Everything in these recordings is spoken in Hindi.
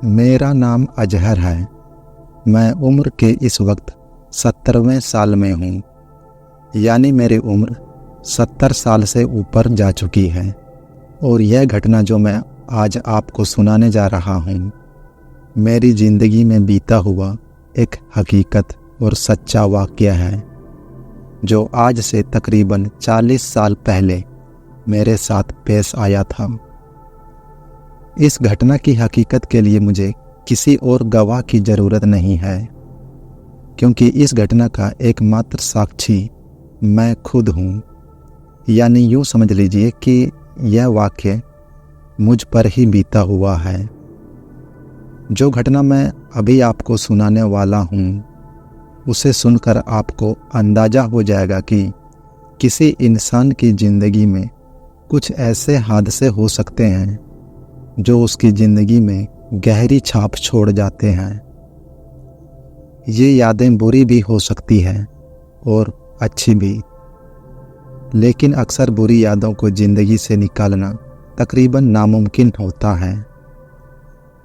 मेरा नाम अजहर है। मैं उम्र के इस वक्त 70वें साल में हूँ, यानी मेरी उम्र 70 साल से ऊपर जा चुकी है। और यह घटना जो मैं आज आपको सुनाने जा रहा हूँ, मेरी ज़िंदगी में बीता हुआ एक हकीकत और सच्चा वाक़या है, जो आज से तकरीबन 40 साल पहले मेरे साथ पेश आया था। इस घटना की हकीकत के लिए मुझे किसी और गवाह की ज़रूरत नहीं है, क्योंकि इस घटना का एकमात्र साक्षी मैं खुद हूँ। यानी यूँ समझ लीजिए कि यह वाक़या मुझ पर ही बीता हुआ है। जो घटना मैं अभी आपको सुनाने वाला हूँ, उसे सुनकर आपको अंदाज़ा हो जाएगा कि किसी इंसान की ज़िंदगी में कुछ ऐसे हादसे हो सकते हैं जो उसकी ज़िंदगी में गहरी छाप छोड़ जाते हैं। ये यादें बुरी भी हो सकती हैं और अच्छी भी, लेकिन अक्सर बुरी यादों को ज़िंदगी से निकालना तकरीबन नामुमकिन होता है।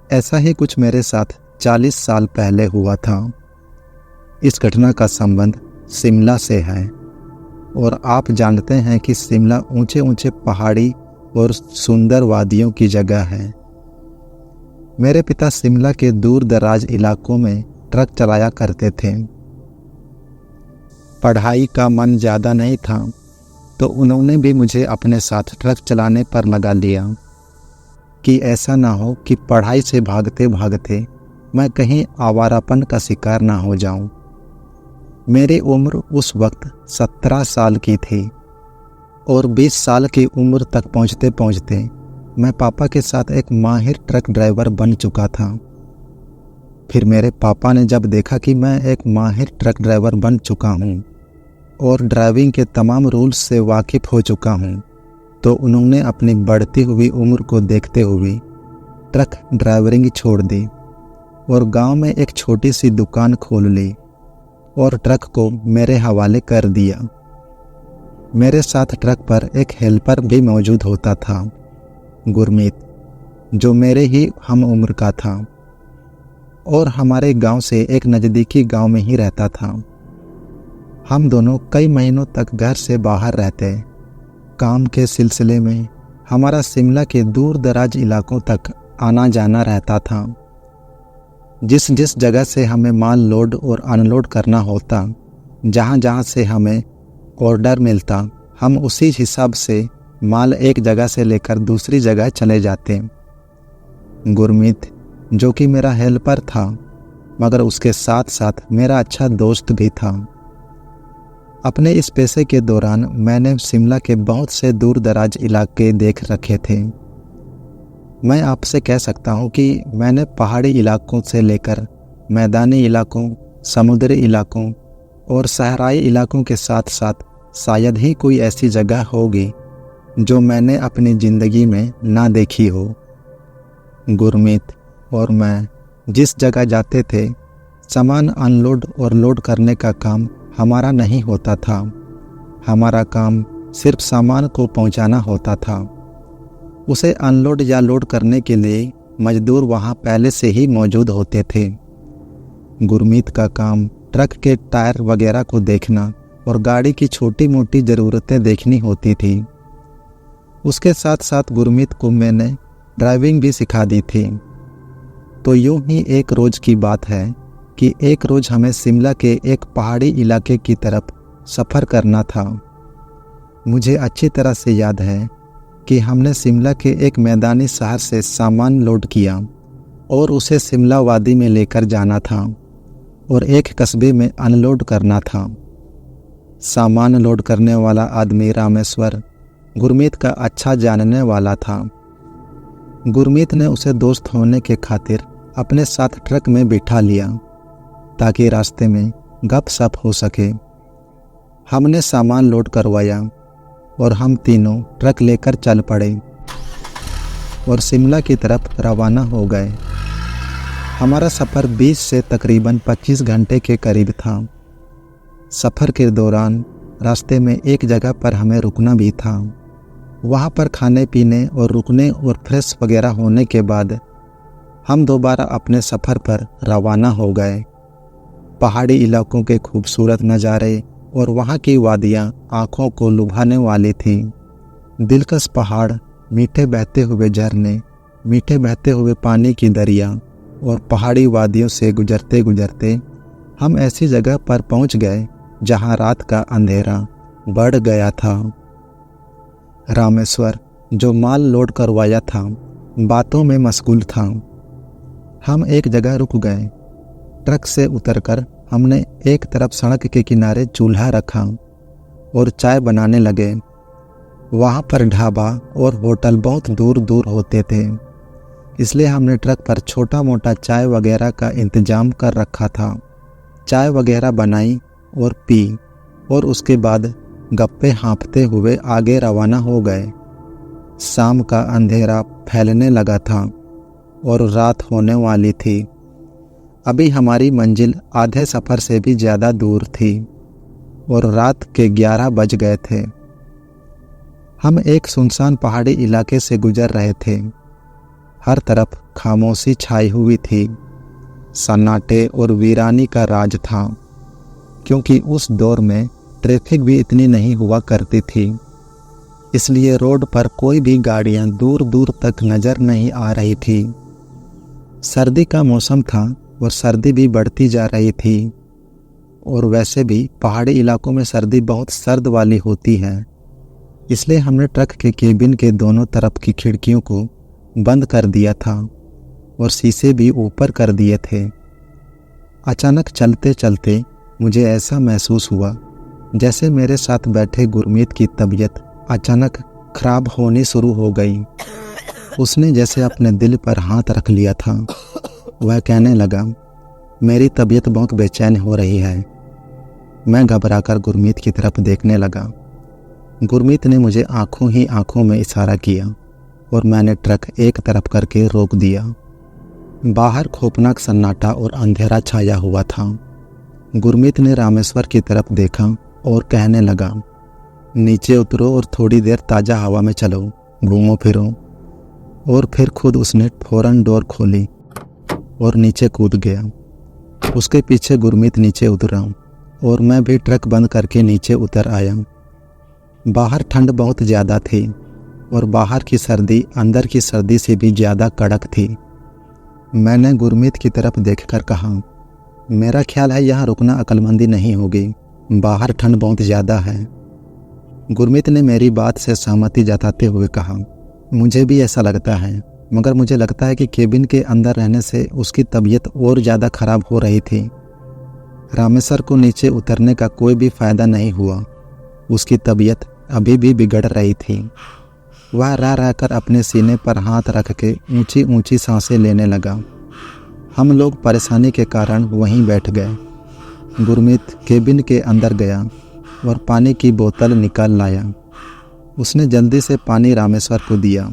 ऐसा ही कुछ मेरे साथ 40 साल पहले हुआ था। इस घटना का संबंध शिमला से है, और आप जानते हैं कि शिमला ऊंचे ऊंचे पहाड़ी और सुंदर वादियों की जगह है। मेरे पिता शिमला के दूर दराज इलाकों में ट्रक चलाया करते थे। पढ़ाई का मन ज़्यादा नहीं था, तो उन्होंने भी मुझे अपने साथ ट्रक चलाने पर लगा लिया कि ऐसा ना हो कि पढ़ाई से भागते भागते मैं कहीं आवारापन का शिकार ना हो जाऊं। मेरी उम्र उस वक्त 17 साल की थी, और 20 साल की उम्र तक पहुंचते पहुंचते मैं पापा के साथ एक माहिर ट्रक ड्राइवर बन चुका था। फिर मेरे पापा ने जब देखा कि मैं एक माहिर ट्रक ड्राइवर बन चुका हूं और ड्राइविंग के तमाम रूल्स से वाकिफ़ हो चुका हूं, तो उन्होंने अपनी बढ़ती हुई उम्र को देखते हुए ट्रक ड्राइवरिंग छोड़ दी और गांव में एक छोटी सी दुकान खोल ली और ट्रक को मेरे हवाले कर दिया। मेरे साथ ट्रक पर एक हेल्पर भी मौजूद होता था, गुरमीत, जो मेरे ही हम उम्र का था और हमारे गांव से एक नज़दीकी गांव में ही रहता था। हम दोनों कई महीनों तक घर से बाहर रहते। काम के सिलसिले में हमारा शिमला के दूर दराज इलाकों तक आना जाना रहता था। जिस जिस जगह से हमें माल लोड और अनलोड करना होता, जहाँ जहाँ से हमें ऑर्डर मिलता, हम उसी हिसाब से माल एक जगह से लेकर दूसरी जगह चले जाते। गुरमीत, जो कि मेरा हेल्पर था, मगर उसके साथ साथ मेरा अच्छा दोस्त भी था। अपने इस पेशे के दौरान मैंने शिमला के बहुत से दूर दराज इलाके देख रखे थे। मैं आपसे कह सकता हूँ कि मैंने पहाड़ी इलाकों से लेकर मैदानी इलाकों, समुद्री इलाकों और सहराई इलाकों के साथ साथ शायद ही कोई ऐसी जगह होगी जो मैंने अपनी ज़िंदगी में ना देखी हो। गुरमीत और मैं जिस जगह जाते थे, सामान अनलोड और लोड करने का काम हमारा नहीं होता था। हमारा काम सिर्फ सामान को पहुंचाना होता था। उसे अनलोड या लोड करने के लिए मजदूर वहां पहले से ही मौजूद होते थे। गुरमीत का काम ट्रक के टायर वगैरह को देखना और गाड़ी की छोटी मोटी ज़रूरतें देखनी होती थी। उसके साथ साथ गुरमीत को मैंने ड्राइविंग भी सिखा दी थी। तो यूं ही एक रोज़ की बात है कि एक रोज़ हमें शिमला के एक पहाड़ी इलाके की तरफ सफ़र करना था। मुझे अच्छी तरह से याद है कि हमने शिमला के एक मैदानी शहर से सामान लोड किया और उसे शिमला वादी में लेकर जाना था और एक कस्बे में अनलोड करना था। सामान लोड करने वाला आदमी रामेश्वर गुरमीत का अच्छा जानने वाला था। गुरमीत ने उसे दोस्त होने के खातिर अपने साथ ट्रक में बिठा लिया ताकि रास्ते में गपशप हो सके। हमने सामान लोड करवाया और हम तीनों ट्रक लेकर चल पड़े और शिमला की तरफ रवाना हो गए। हमारा सफ़र 20 से तकरीबन 25 घंटे के करीब था। सफ़र के दौरान रास्ते में एक जगह पर हमें रुकना भी था। वहाँ पर खाने पीने और रुकने और फ्रेश वगैरह होने के बाद हम दोबारा अपने सफ़र पर रवाना हो गए। पहाड़ी इलाकों के खूबसूरत नज़ारे और वहाँ की वादियाँ आँखों को लुभाने वाली थीं। दिलकश पहाड़, मीठे बहते हुए झरने, मीठे बहते हुए पानी की दरिया और पहाड़ी वादियों से गुजरते गुजरते हम ऐसी जगह पर पहुँच गए जहाँ रात का अंधेरा बढ़ गया था। रामेश्वर, जो माल लोड करवाया था, बातों में मशगूल था। हम एक जगह रुक गए। ट्रक से उतरकर हमने एक तरफ सड़क के किनारे चूल्हा रखा और चाय बनाने लगे। वहाँ पर ढाबा और होटल बहुत दूर दूर होते थे, इसलिए हमने ट्रक पर छोटा मोटा चाय वगैरह का इंतज़ाम कर रखा था। चाय वगैरह बनाई और पी और उसके बाद गप्पे हाँफते हुए आगे रवाना हो गए। शाम का अंधेरा फैलने लगा था और रात होने वाली थी। अभी हमारी मंजिल आधे सफ़र से भी ज़्यादा दूर थी और रात के 11 बज गए थे। हम एक सुनसान पहाड़ी इलाके से गुजर रहे थे। हर तरफ खामोशी छाई हुई थी। सन्नाटे और वीरानी का राज था, क्योंकि उस दौर में ट्रैफिक भी इतनी नहीं हुआ करती थी, इसलिए रोड पर कोई भी गाड़ियां दूर दूर तक नज़र नहीं आ रही थी। सर्दी का मौसम था और सर्दी भी बढ़ती जा रही थी, और वैसे भी पहाड़ी इलाकों में सर्दी बहुत सर्द वाली होती है। इसलिए हमने ट्रक के केबिन के दोनों तरफ की खिड़कियों को बंद कर दिया था और शीशे भी ऊपर कर दिए थे। अचानक चलते चलते मुझे ऐसा महसूस हुआ जैसे मेरे साथ बैठे गुरमीत की तबीयत अचानक खराब होनी शुरू हो गई। उसने जैसे अपने दिल पर हाथ रख लिया था। वह कहने लगा, मेरी तबीयत बहुत बेचैन हो रही है। मैं घबराकर गुरमीत की तरफ देखने लगा। गुरमीत ने मुझे आंखों ही आंखों में इशारा किया और मैंने ट्रक एक तरफ करके रोक दिया। बाहर खौफनाक सन्नाटा और अंधेरा छाया हुआ था। गुरमीत ने रामेश्वर की तरफ देखा और कहने लगा, नीचे उतरो और थोड़ी देर ताज़ा हवा में चलो, घूमो फिरो। और फिर खुद उसने फौरन डोर खोली और नीचे कूद गया। उसके पीछे गुरमीत नीचे उतरा और मैं भी ट्रक बंद करके नीचे उतर आया। बाहर ठंड बहुत ज़्यादा थी और बाहर की सर्दी अंदर की सर्दी से भी ज़्यादा कड़क थी। मैंने गुरमीत की तरफ देखकर कहा, मेरा ख्याल है यहाँ रुकना अक्लमंदी नहीं होगी, बाहर ठंड बहुत ज़्यादा है। गुरमीत ने मेरी बात से सहमति जताते हुए कहा, मुझे भी ऐसा लगता है, मगर मुझे लगता है कि केबिन के अंदर रहने से उसकी तबीयत और ज़्यादा खराब हो रही थी। रामेश्वर को नीचे उतरने का कोई भी फ़ायदा नहीं हुआ। उसकी तबीयत अभी भी बिगड़ रही थी। वह रह रहकर अपने सीने पर हाथ रख के ऊंची ऊंची सांसें लेने लगा। हम लोग परेशानी के कारण वहीं बैठ गए। गुरमीत केबिन के अंदर गया और पानी की बोतल निकाल लाया। उसने जल्दी से पानी रामेश्वर को दिया।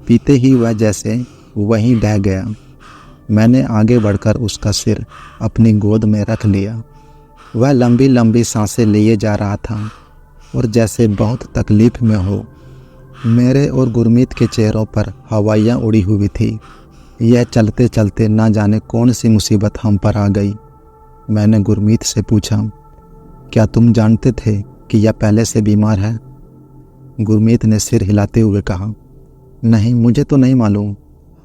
पीते ही वह जैसे वहीं ढह गया। मैंने आगे बढ़कर उसका सिर अपनी गोद में रख लिया। वह लंबी लंबी सांसें लिए जा रहा था और जैसे बहुत तकलीफ में हो। मेरे और गुरमीत के चेहरों पर हवाइयाँ उड़ी हुई थी। यह चलते चलते ना जाने कौन सी मुसीबत हम पर आ गई। मैंने गुरमीत से पूछा, क्या तुम जानते थे कि यह पहले से बीमार है? गुरमीत ने सिर हिलाते हुए कहा, नहीं, मुझे तो नहीं मालूम।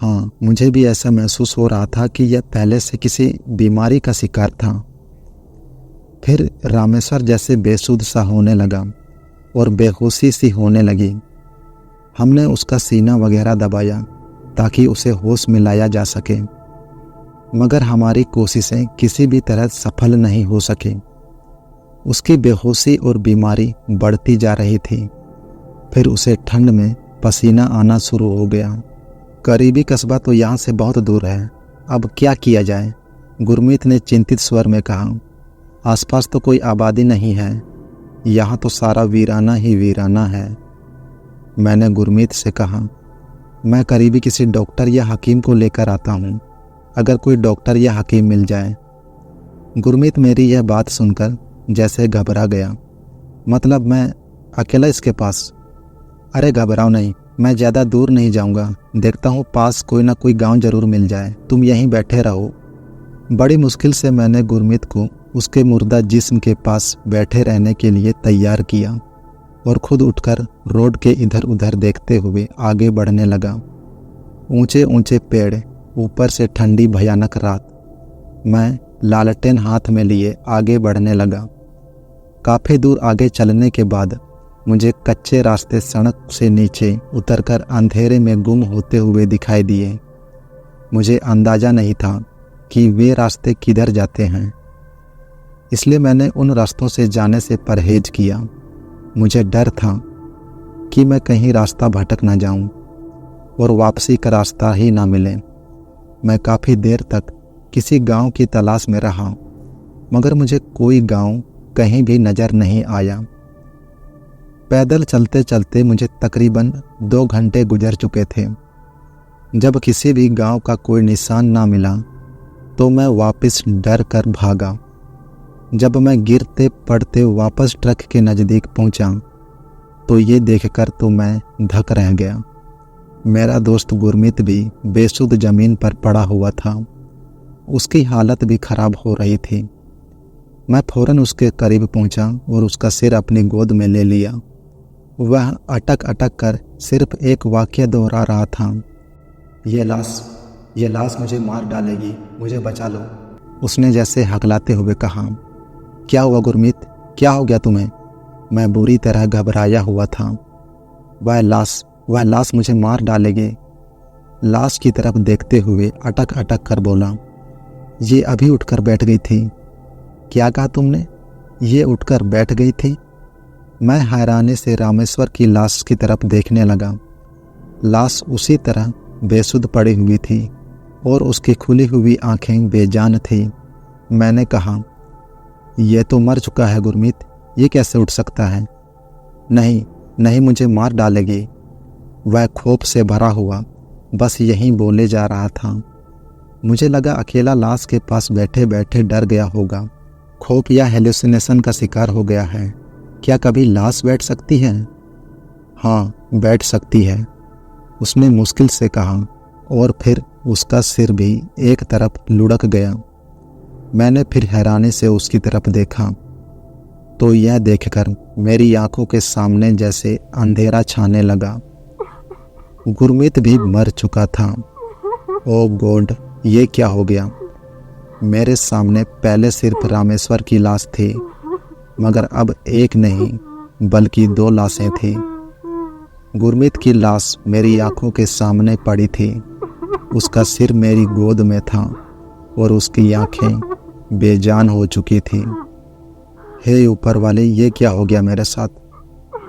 हाँ, मुझे भी ऐसा महसूस हो रहा था कि यह पहले से किसी बीमारी का शिकार था। फिर रामेश्वर जैसे बेसुध सा होने लगा और बेहोशी सी होने लगी। हमने उसका सीना वगैरह दबाया ताकि उसे होश में लाया जा सके, मगर हमारी कोशिशें किसी भी तरह सफल नहीं हो सकी। उसकी बेहोशी और बीमारी बढ़ती जा रही थी। फिर उसे ठंड में पसीना आना शुरू हो गया। करीबी कस्बा तो यहाँ से बहुत दूर है, अब क्या किया जाए? गुरमीत ने चिंतित स्वर में कहा, आसपास तो कोई आबादी नहीं है, यहाँ तो सारा वीराना ही वीराना है। मैंने गुरमीत से कहा, मैं करीबी किसी डॉक्टर या हकीम को लेकर आता हूँ, अगर कोई डॉक्टर या हकीम मिल जाए। गुरमीत मेरी यह बात सुनकर जैसे घबरा गया। मतलब मैं अकेला इसके पास? अरे घबराओ नहीं, मैं ज़्यादा दूर नहीं जाऊंगा, देखता हूँ पास कोई ना कोई गांव जरूर मिल जाए, तुम यहीं बैठे रहो। बड़ी मुश्किल से मैंने गुरमीत को उसके मुर्दा जिस्म के पास बैठे रहने के लिए तैयार किया और खुद उठकर रोड के इधर उधर देखते हुए आगे बढ़ने लगा। ऊंचे ऊंचे पेड़, ऊपर से ठंडी भयानक रात। मैं लालटेन हाथ में लिए आगे बढ़ने लगा। काफ़ी दूर आगे चलने के बाद मुझे कच्चे रास्ते सड़क से नीचे उतरकर अंधेरे में गुम होते हुए दिखाई दिए। मुझे अंदाज़ा नहीं था कि वे रास्ते किधर जाते हैं, इसलिए मैंने उन रास्तों से जाने से परहेज किया। मुझे डर था कि मैं कहीं रास्ता भटक ना जाऊं और वापसी का रास्ता ही ना मिले। मैं काफ़ी देर तक किसी गांव की तलाश में रहा, मगर मुझे कोई गांव कहीं भी नज़र नहीं आया। पैदल चलते चलते मुझे तकरीबन 2 घंटे गुजर चुके थे। जब किसी भी गांव का कोई निशान ना मिला तो मैं वापस डर कर भागा। जब मैं गिरते पड़ते वापस ट्रक के नज़दीक पहुंचा तो ये देखकर तो मैं धक रह गया। मेरा दोस्त गुरमीत भी बेसुध ज़मीन पर पड़ा हुआ था। उसकी हालत भी खराब हो रही थी। मैं फ़ौरन उसके करीब पहुंचा और उसका सिर अपनी गोद में ले लिया। वह अटक अटक कर सिर्फ एक वाक्य दोहरा रहा था, ये लाश मुझे मार डालेगी, मुझे बचा लो। उसने जैसे हकलाते हुए कहा। क्या हुआ गुरमीत, क्या हो गया तुम्हें? मैं बुरी तरह घबराया हुआ था। वह लाश मुझे मार डालेगी। लाश की तरफ देखते हुए अटक अटक कर बोला, ये अभी उठकर बैठ गई थी। क्या कहा तुमने? ये उठकर बैठ गई थी? मैं हैरानी से रामेश्वर की लाश की तरफ देखने लगा। लाश उसी तरह बेसुध पड़ी हुई थी और उसकी खुली हुई आंखें बेजान थी। मैंने कहा, यह तो मर चुका है गुरमीत, ये कैसे उठ सकता है? नहीं, मुझे मार डालेगी। वह खौफ से भरा हुआ बस यही बोले जा रहा था। मुझे लगा अकेला लाश के पास बैठे बैठे डर गया होगा, खौफ या हेलुसिनेशन का शिकार हो गया है। क्या कभी लाश बैठ सकती है? हाँ, बैठ सकती है, उसने मुश्किल से कहा और फिर उसका सिर भी एक तरफ लुढ़क गया। मैंने फिर हैरानी से उसकी तरफ देखा तो यह देखकर मेरी आंखों के सामने जैसे अंधेरा छाने लगा। गुरमीत भी मर चुका था। ओ गॉड, ये क्या हो गया? मेरे सामने पहले सिर्फ रामेश्वर की लाश थी, मगर अब एक नहीं बल्कि 2 लाशें थी। गुरमीत की लाश मेरी आंखों के सामने पड़ी थी। उसका सिर मेरी गोद में था और उसकी आंखें बेजान हो चुकी थी। हे ऊपर वाले, ये क्या हो गया मेरे साथ?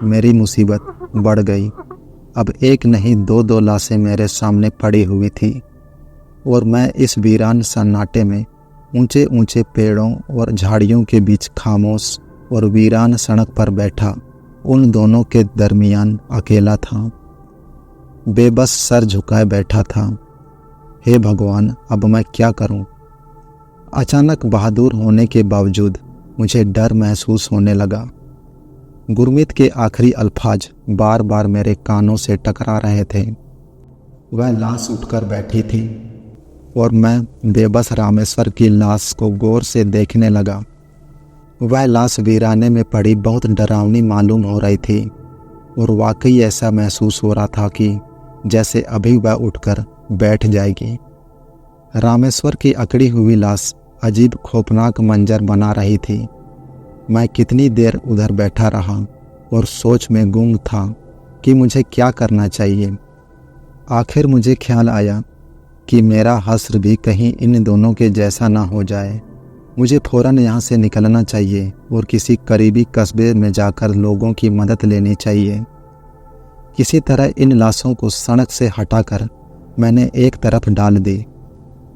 मेरी मुसीबत बढ़ गई। अब एक नहीं 2 लाशें मेरे सामने पड़ी हुई थी और मैं इस वीरान सन्नाटे में ऊंचे ऊंचे पेड़ों और झाड़ियों के बीच खामोश और वीरान सड़क पर बैठा उन दोनों के दरमियान अकेला था। बेबस सर झुकाए बैठा था। हे भगवान, अब मैं क्या करूं? अचानक बहादुर होने के बावजूद मुझे डर महसूस होने लगा। गुरमीत के आखिरी अल्फाज बार बार मेरे कानों से टकरा रहे थे। वह लाश उठकर बैठी थी और मैं बेबस रामेश्वर की लाश को गौर से देखने लगा। वह लाश वीराने में पड़ी बहुत डरावनी मालूम हो रही थी और वाकई ऐसा महसूस हो रहा था कि जैसे अभी वह उठकर बैठ जाएगी। रामेश्वर की अकड़ी हुई लाश अजीब खौफनाक मंजर बना रही थी। मैं कितनी देर उधर बैठा रहा और सोच में गुम था कि मुझे क्या करना चाहिए। आखिर मुझे ख्याल आया कि मेरा हश्र भी कहीं इन दोनों के जैसा ना हो जाए। मुझे फ़ौरन यहाँ से निकलना चाहिए और किसी करीबी कस्बे में जाकर लोगों की मदद लेनी चाहिए। किसी तरह इन लाशों को सड़क से हटाकर मैंने एक तरफ डाल दी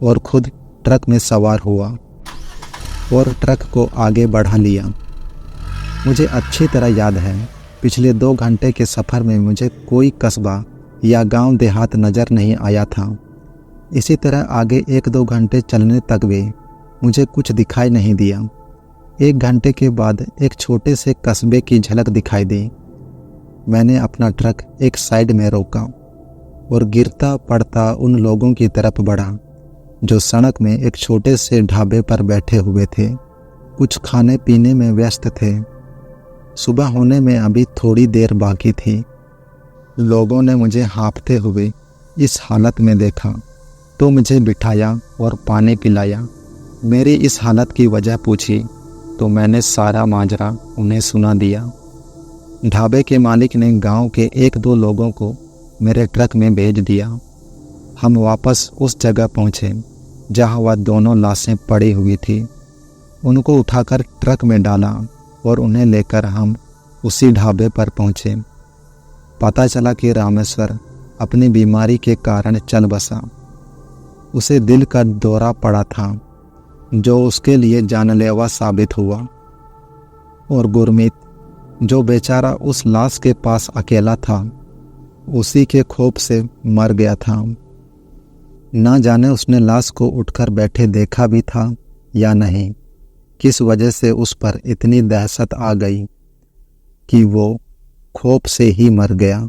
और खुद ट्रक में सवार हुआ और ट्रक को आगे बढ़ा लिया। मुझे अच्छी तरह याद है, पिछले 2 घंटे के सफ़र में मुझे कोई कस्बा या गांव देहात नज़र नहीं आया था। इसी तरह आगे 1-2 घंटे चलने तक भी मुझे कुछ दिखाई नहीं दिया। 1 घंटे के बाद एक छोटे से कस्बे की झलक दिखाई दी। मैंने अपना ट्रक एक साइड में रोका और गिरता पड़ता उन लोगों की तरफ बढ़ा जो सड़क में एक छोटे से ढाबे पर बैठे हुए थे, कुछ खाने पीने में व्यस्त थे। सुबह होने में अभी थोड़ी देर बाकी थी। लोगों ने मुझे हाँफते हुए इस हालत में देखा तो मुझे बिठाया और पानी पिलाया। मेरी इस हालत की वजह पूछी तो मैंने सारा माजरा उन्हें सुना दिया। ढाबे के मालिक ने गांव के 1-2 लोगों को मेरे ट्रक में भेज दिया। हम वापस उस जगह पहुंचे जहां वह दोनों लाशें पड़ी हुई थी। उनको उठाकर ट्रक में डाला और उन्हें लेकर हम उसी ढाबे पर पहुंचे। पता चला कि रामेश्वर अपनी बीमारी के कारण चल बसा। उसे दिल का दौरा पड़ा था जो उसके लिए जानलेवा साबित हुआ, और गुरमीत जो बेचारा उस लाश के पास अकेला था उसी के खौफ से मर गया था। ना जाने उसने लाश को उठकर बैठे देखा भी था या नहीं, किस वजह से उस पर इतनी दहशत आ गई कि वो खौफ से ही मर गया।